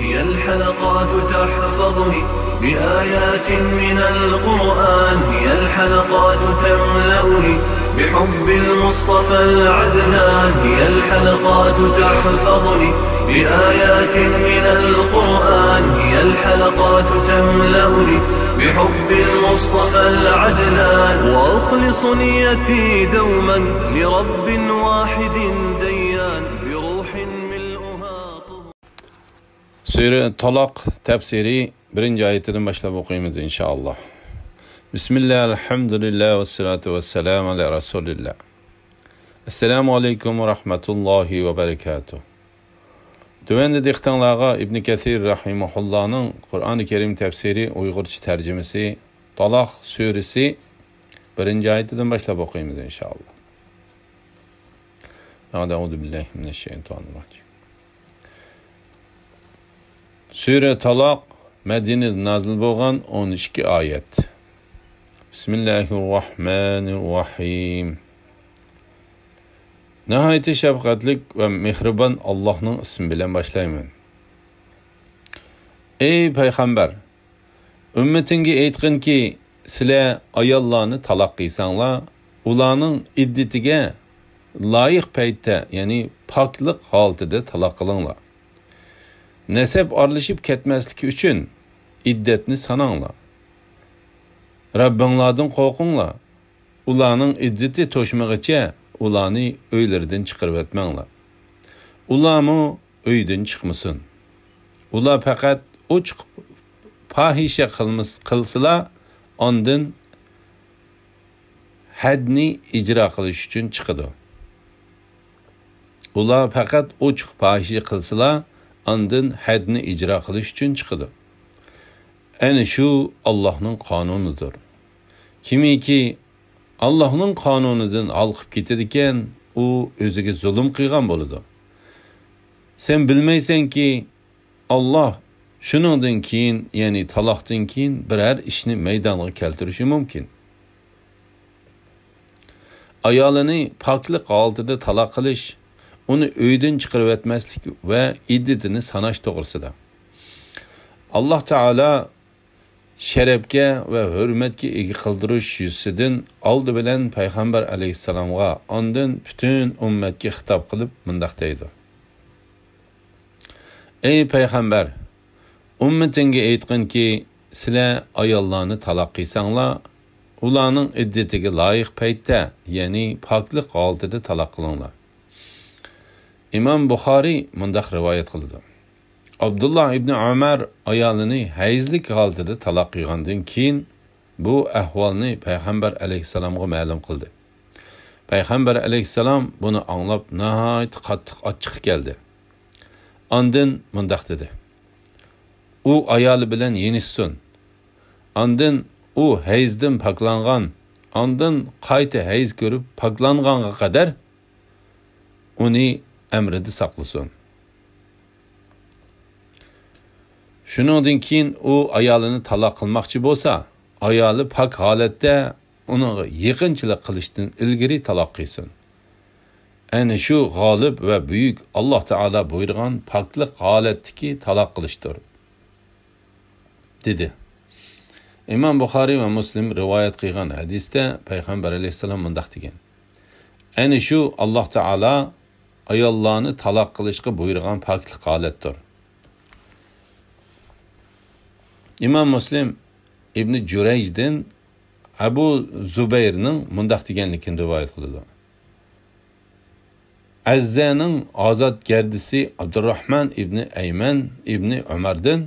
هي الحلقات تحفظني بآيات من القرآن، هي الحلقات تملأني بحب المصطفى العدنان، هي الحلقات تحفظني بآيات من القرآن، هي الحلقات تملأني بحب المصطفى العدنان، وأخلص نيتي دوما لرب واحد ديان بروح ملؤها طهور. Sure Talaq tefsiri 1. ayetinden başlayıp okuyayım inşallah. Bismillah, elhamdülillah ve salatu ve selamu ala Resulillah. Esselamu aleyküm ve rahmetullahi ve berekatuhu. Dövende diktanlağa İbn Kathir rahimahullah'ın Kur'an-ı Kerim tefsiri Uygurca tercümesi Talaq suresi 1. ayetinden başlayıp okuyayım inşallah. Euzu billahi mineşşeytanirracim. Sure Talaq Medine'de nazil bo'lgan 12 ayet. Bismillahirrahmanirrahim. Nihayeti şefkatlik ve mehriban Allah'ın ismi bilen başlayman. Ey Peygamber, ümmetinge aytqin ki, sizlar ayollarni talaq qilsanglar, ularning iddatiga loyiq paytda, ya'ni poklik holatida talaq qilinglar. Nesep aralashib ketmasligi uchun iddatni sananglar. Rabbinglardan qo'rqinglar. Ularning iddati to'shmag'icha ularni uylaridan chiqarib etmanglar. Ularmi uydan chiqmasin. Ular faqat ochiq fahisha qilsalar, ondan hadni ijro qilish uchun chiqadi. Ular faqat ochiq fahisha qilsalar, ondan hadni ijro qilish uchun chiqadi. Ana shu Allohning qonunidir. Kimiki Allohning qonunidan alqib ketadi ekan, u o'ziga zulm qilgan bo'ladi. Sen bilmaysanki, Alloh shuningdan keyin, ya'ni taloqdan keyin biror ishni maydonga keltirishi mumkin. Ayolini poklik holatida taloq qilish, uni uydan chiqarib etmaslik va iddatini sanash to'g'risida. Alloh taolo sharafga va hurmatga ega qildirish yuzasidan oldi bilan payg'ambar alayhissalomga, ondan butun ummatga xitob qilib mundaq deydi. Ey payg'ambar, ummatingga aytqinki, sizlar ayollarni taloq qilsanglar, ularning iddatiga loyiq paytda, ya'ni poklik holatida taloq qilinglar. İmam Buxoriy mundaq rivoyat qildi. Abdullah ibn Umar ayolini hayzlik holatida taloq qilgandan keyin bu ahvolni payg'ambar alayhissalomga ma'lum qildi. Payg'ambar alayhissalom buni anglab nihoyat qattiq achchiq keldi. Ondan mundaq dedi. U ayoli bilan yenishsin. Ondan u hayzdan poklangan, ondan qayta hayz ko'rib poklanganga qadar uni emredi saqlasın. Shuningdan keyin u ayolini taloq qilmoqchi bo'lsa, ayoli pok holatda uni yaqinchilik qilishdan ilgari taloq qilsin. Ana shu g'olib va buyuk Alloh taolo buyurgan poklik holatdagi taloq qilishdir, dedi. İmam Buxoriy va Muslim rivoyat qilgan hadisda payg'ambar alayhissalom mundaq degan. Ana shu Alloh taolo ayollarni taloq qilishga buyurgan poklik holatdir. İmam Muslim İbn Jurayjdan Abu Zubayrning mundaq deganligini rivoyat qildi. Azzaning ozod gardisi Abdurrahman ibn Ayman ibn Umardan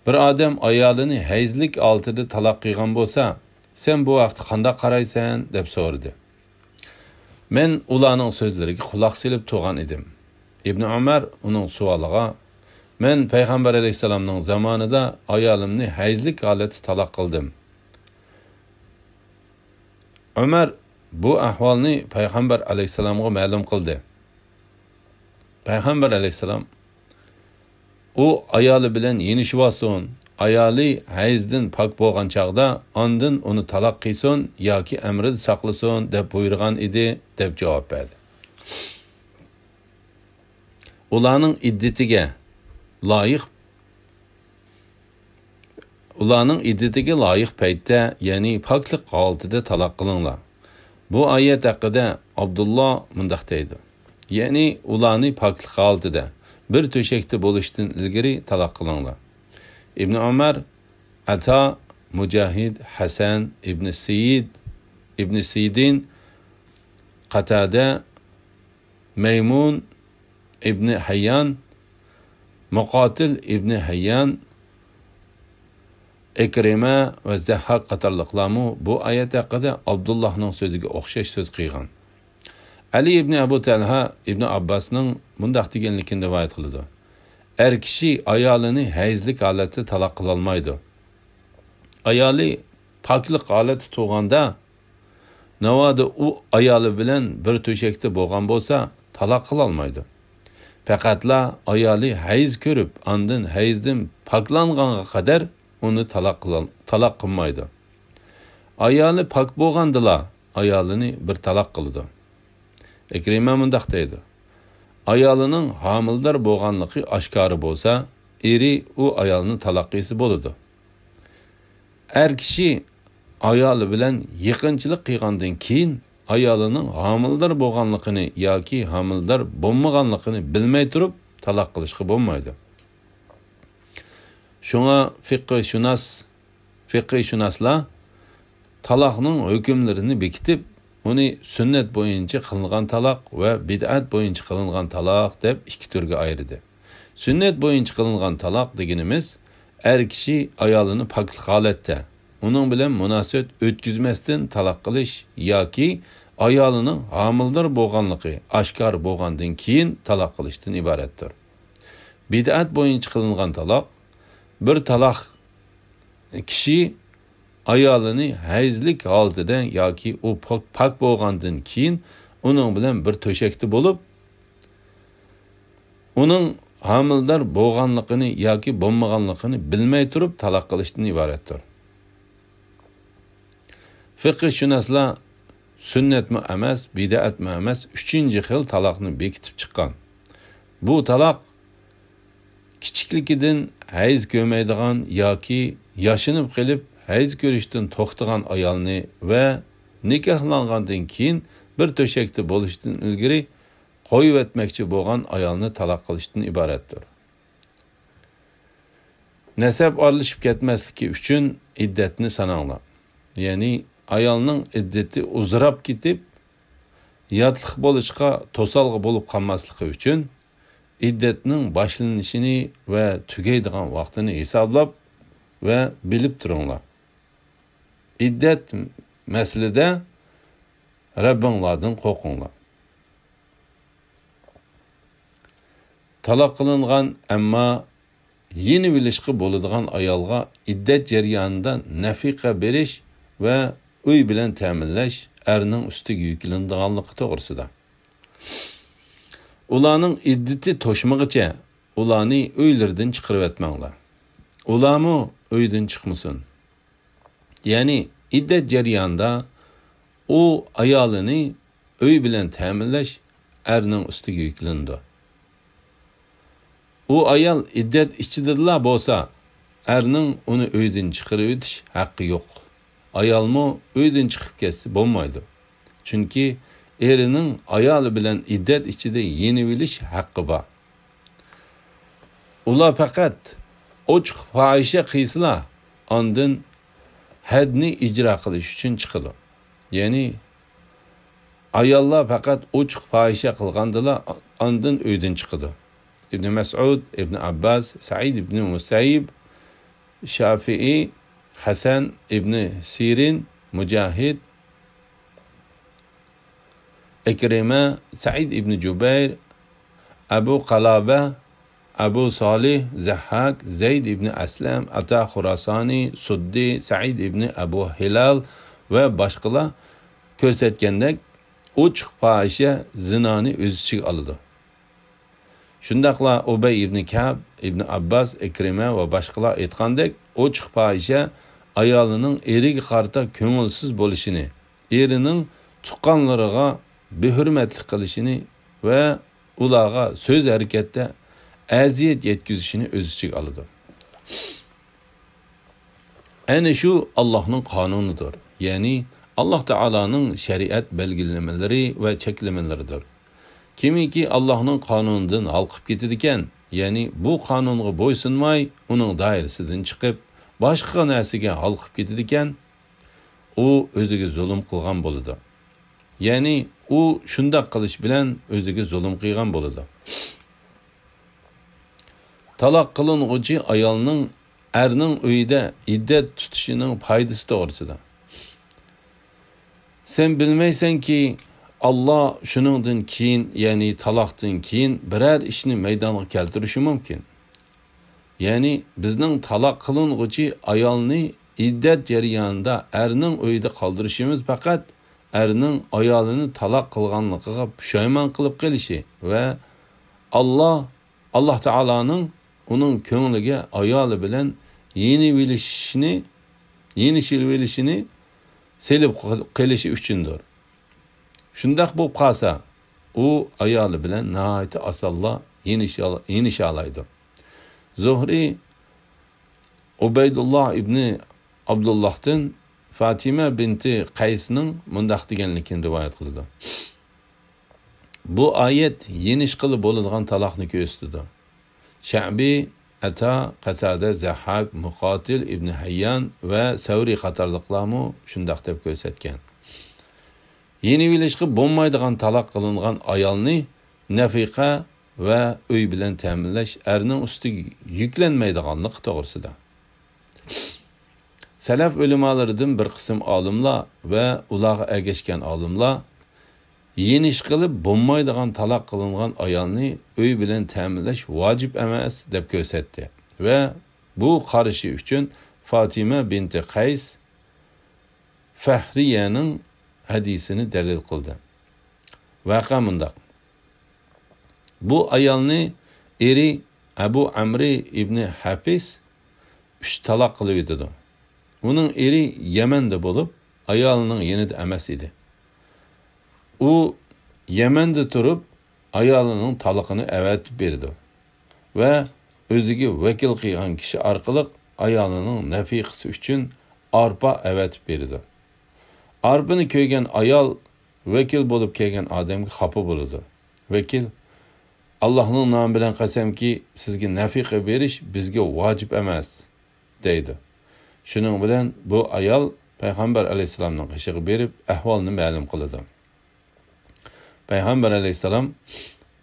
bir odam ayolini hayzlik oltida taloq qilgan bo'lsa, sen bu vaqtda qanday qaraysan deb so'radi. Men ularning so'zlariga quloq silib turgan edim. İbn Umar uning savoliga, men payg'ambar alayhisalomning zamonida ayolimni hayzlik holatda taloq qildim. Umar bu ahvolni payg'ambar alayhisalomga ma'lum qildi. Payg'ambar alayhisalom u ayoli bilan yenishib olsin, ayoli hayzdan pok bo'lgan chaqda ondan uni taloq qilsin yoki amrini saqlasin deb buyurgan edi, deb javob berdi. Ularning iddatiga loyiq ularning iddatiga loyiq paytda, ya'ni poklik holatida taloq qilinglar. Bu oyat haqida Abdulloh mundaq deydi. Ya'ni ularni poklik holatida bir to'shakda bo'lishdan ilgari taloq qilinglar. Ibn Umar, Ata, Mujahid, Hasan, Ibn Sidin, Qatada, Maymun ibn Hayyan, Muqatil ibn Hayyan, Ikrima va Zahhak qatorliqlarmu bu oyat haqida Abdullahning so'ziga o'xshash so'z qilgan. Ali ibn Abu Talha ibn Abbasning bundaq deganligini rivoyat qiladi. Er kishi ayolini hayzlik holatda taloq qila olmaydi. Ayoli poklik holati tug'anda navoda u ayoli bilan bir to'shakda bo'lgan bo'lsa, taloq qila olmaydi. Faqatla ayoli hayz ko'rib, ondan hayzdan poklanganga qadar uni taloq qilmaydi. Ayoli pok bo'lgandila ayolini bir taloq qildi. Ikrima mundaq deydi. Ayolining homildor bo'lganligi oshkori bo'lsa, eri u ayolni taloq qilsa bo'ladi. Er kishi ayoli bilan yaqinchilik qilgandan keyin ayolining homildor bo'lganligini yoki homildor bo'lmaganligini bilmay turib taloq qilishga bo'lmaydi. Shunga fiqh-shunaslar taloqning hukmlarini bekitib, uni sunnat bo'yicha qilingan taloq va bid'at bo'yicha qilingan taloq deb ikki turga ayirdi. Sunnat bo'yicha qilingan taloq deganimiz er kishi ayolini poklik holatda uning bilan munosabat o'tkazmasdan taloq qilish yoki ayolining homildor bo'lganligi oshkor bo'lgandan keyin taloq qilishdan iboratdir. Bid'at bo'yicha qilingan taloq bir taloq kishi ayolini hayzlik holatida yoki u pok bo'lgandan keyin uning bilan bir to'shakda bo'lib, uning homildor bo'lganligini yoki bo'lmaganligini bilmay turib taloq qilishdan iboratdir. Fiqh-shunaslar sunnatmi emas, bid'atmi emas, 3-chi xil taloqni bekitib chiqqan. Bu taloq kichikligidan hayz ko'rmaydigan yoki yashinib qilib hayz ko'rishdan to'xtagan ayolni va nikohlangandan keyin bir to'shakda bo'lishdan ilgari qo'yib etmoqchi bo'lgan ayolni taloq qilishdan iboratdir. Nasab orlashib ketmasligi uchun iddatni sananglar. Ya'ni ayolning iddati uzrab ketib, yotliq bo'lishga to'salg'i bo'lib qolmasligi uchun iddatning boshlanishini va tugaydigan vaqtini hisoblab va bilib turinglar. İddet meselede Rabbinglardan qo'rqinglar. Taloq qilingan ammo yeni bilishqi bo'ladigan ayolga iddet jarayonida nafiqa berish va uy bilan ta'minlash erning ustiga yuklanadiganligi to'g'risida. Ularning iddati to'shmag'icha ularni uylaridan chiqarib etmanglar. Ularmi uydan chiqmasin. Yani iddet jarayonida u ayolini uy bilan ta'minlash erning ustiga yuklandi. U ayol iddet ichidala bo'lsa, erning uni uydan chiqarib o'tish haqqi yo'q. Ayolmi uydan chiqib ketsa bo'lmaydi. Chunki erining ayoli bilan iddet ichida yeni bilish haqqi bor. Ular faqat ochiq fohisha qilsalar, ondan hadni icra qilish uchun chiqadi. Ya'ni ayollar faqat ochiq fohisha qilgandilar, ondan uydan chiqadi. Ibn Mas'ud, Ibn Abbas, Sa'id ibn Musayyib, Shafi'i, Hasan ibn Sirin, Mujahid, Ikrima, Sa'id ibn Jubayr, Abu Qalaba, Abu Salih, Zahhak, Zayd ibn Aslam, Ata Khurasani, Suddi, Sa'id ibn Abu Hilal ve boshqalar ko'rsatgandek ochiq fohisha zinoni o'z ichiga oladi. Shundaqla Ubay ibn Ka'b, Ibn Abbas, Ikrima va boshqalar aytgandek ochiq fohisha ayolining eriga qarta ko'ngilsiz bo'lishini, erining tuqqanlariga behurmatlik qilishini va ularga so'z harakatda aziyat yetkazishini o'z ichiga oladi. Ana shu Allohning qonunidir. Ya'ni Alloh taolaning shariat belgilamalari va cheklamalaridir. Kimiki Allohning qonunidan halqib ketadi ekan, ya'ni bu qonunga bo'ysunmay, uning doirasidan chiqib, boshqa narsaga halqib ketadi ekan, u o'ziga zulm qilgan bo'ladi. Ya'ni u shunday qilish bilan o'ziga zulm qilgan bo'ladi. Taloq qilinuvchi ayolning erning uyida iddat tutishining foydasi to'g'risida. Sen bilmaysanki, Allah shuningdan keyin, ya'ni taloqdan keyin biror ishni maydonga keltirishi mumkin. Ya'ni bizning taloq qilinuvchi ayolni iddat jarayonida erning uyida qoldirishimiz faqat erning ayolini taloq qilganligiga pushaymon qilib qilishi va Alloh taolaning uning ko'ngliga ayoli bilan yeni shilvelishini selib qilishi uchundir. Shundaq bo'lib qolsa, u ayoli bilan nihoyat osonla yenishalaydi. Zuhri Ubaydulloh ibn Abdullahdan Fatima binti Qaysning mundaq deganligini rivoyat qildi. Bu oyat yenish qilib bo'ladigan taloqni ko'rsatdi. Sha'bi, Ata, Qatada, Zahhak, Muqatil ibn Hayyan va Savri qatorliqlarni shundaq deb ko'rsatgan. Yeni bilishqi bo'lmaydigan taloq qilingan ayolni nafiqa va uy bilan ta'minlash erning ustiga yuklanmaydiganlik to'g'risida. Salaf ulamolaridan bir qism olimlar va ularga ergashgan olimlar yenish qilib bo'lmaydigan taloq qilingan ayolni uy bilan ta'minlash vojib emas deb ko'rsatdi va bu qarishi uchun Fatima binti Qays Fahriyaning hadisini dalil qildi. Vaqa mundaq. Bu ayolni eri Abu Amri ibn Hafiz 3 taloq qilib edi. Uning eri Yamanda bo'lib, ayolining yanida emas edi. U Yamanda turib, ayolining taloqini avatib berdi va o'ziga vakil qilgan kishi orqali ayolining nafiqasi uchun arpa avatib berdi. Arpini ko'ygan ayol vakil bo'lib kelgan odamga xafa bo'ladi. Vakil Allohning nomi bilan qasamki, sizga nafiqa berish bizga vojib emas, deydi. Shuning bilan bu ayol Payg'ambar alayhisolamning qishig'i berib, ahvolni ma'lum qiladi. Payg'ambar alayhisalom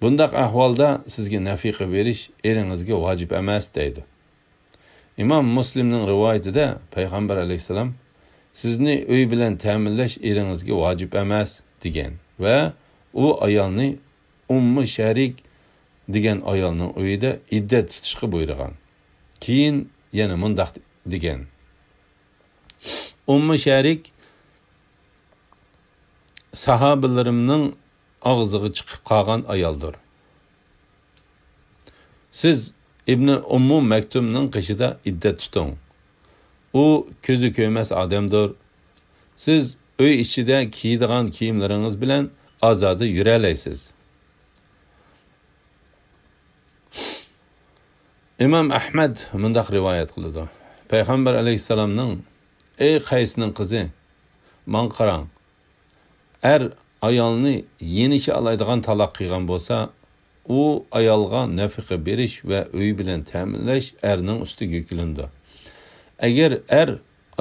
bundaq ahvolda sizga nafiqa berish eringizga vojib emas, deydi. Imom Muslimning rivoyatida Payg'ambar alayhisalom sizni uy bilan ta'minlash eringizga vojib emas degan va u ayolni Ummu Sharik degan ayolning uyida iddat tutishga buyurgan. Keyin yana mundaq degan. Ummu Sharik sahabalarimning og'ziga chiqib qolgan ayoldir. Siz Ibn Ummu Maktumning qishida iddat tuting. U ko'zi ko'rmas odamdir. Siz uy ichida kiydigan kiyimlaringiz bilan ozoda yura olasiz. Imom Ahmad mundaq rivoyat qiladi. Payg'ambar alayhisalomning: "Ey Qaysning qizi, men qarang. Ayolni yenisha oladigan taloq qilgan bo'lsa, u ayolga nafiqa berish va uy bilan ta'minlash erning ustiga yuklandi. Agar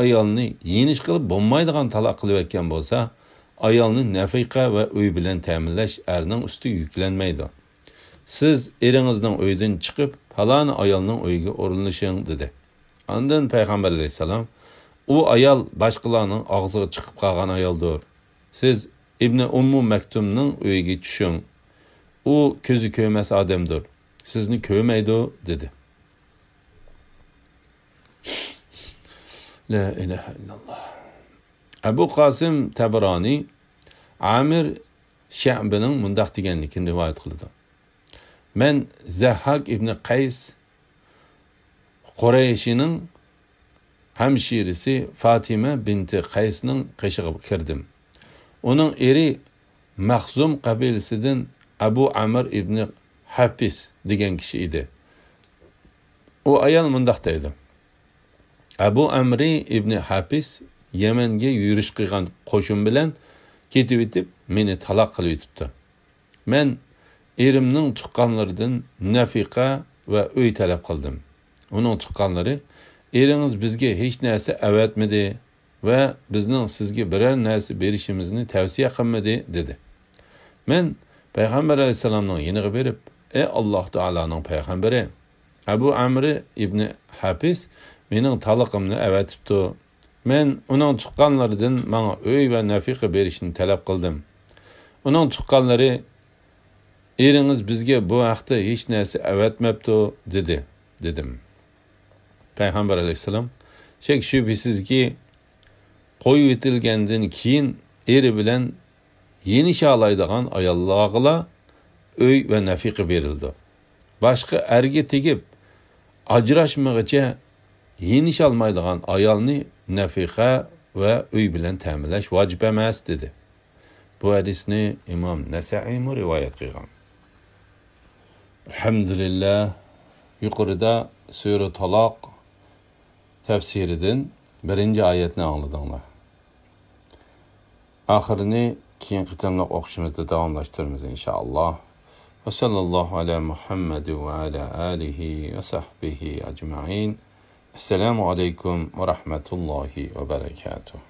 ayolni yenish qilib bo'lmaydigan taloq qilib etgan bo'lsa, ayolni nafiqa va uy bilan ta'minlash erning ustiga yuklanmaydi. Siz eringizning uydan chiqib, falon ayolning uyiga o'rinlashing, dedi. Ondan Payg'ambar alayhisalom: "U ayol boshqalarning og'ziga chiqib qolgan ayoldir. Siz Ibn Ummu Maktumning uyiga tushing. U ko'zi ko'rmas odamdir. Sizni ko'rmaydi", dedi. La ilaha illalloh. Abu Qasim Tabarani Amir Sha'bining mundaq deganligini rivoyat qildi. Men Zahhak ibn Qays Qurayshning hamshirisi Fatima binti Qaysning qishig'iga kirdim. Uning eri Mahzum qabilasidan Abu Amr ibn Hafiz degan kishi edi. U ayol mundaq dedi: Abu Amri ibn Habis Yemenge yurish qilgan qo'shin bilan ketib etib, meni taloq qilib etibdi. Men erimning tuqqanlaridan nafiqa va uy talab qildim. Uning tuqqanlari, eringiz bizga hech narsa avatmadi va bizning sizga biror narsa berishimizni tavsiya qilmadi dedi. Men Payg'ambar alayhisalomning yeniga berib, ey Alloh taolaning payg'ambari, Abu Amri ibn Habis mening taloqimni avatibdi. Men uning tuqqanlaridan menga uy va nafiqa berishini talab qildim. Uning tuqqanlari, eringiz bizga bu vaqtda hech narsa avatmabdi dedim. Payg'ambar alayhisalom, shak shubhisizki qo'yib etilgandan keyin eri bilan yenisha oladigan ayollarga uy va nafiqa berildi. Boshqa erga tegib ajrashmag'icha yenisha olmaydigan ayolni nafiqa va uy bilan ta'minlash vojib emas dedi. Bu hadisni Imom Nasai rivoyat qilgan. Alhamdulillah, yuqorida Sura Taloq tafsiridan birinchi oyatni angladinglar. Oxirini keyingi qitimliq o'qishimizda davomlashtiramiz inshaalloh. Va sallallohu ala Muhammad va ala alihi va sahbihi ajma'in. Assalomu alaykum va rahmatullohi va barakatuh.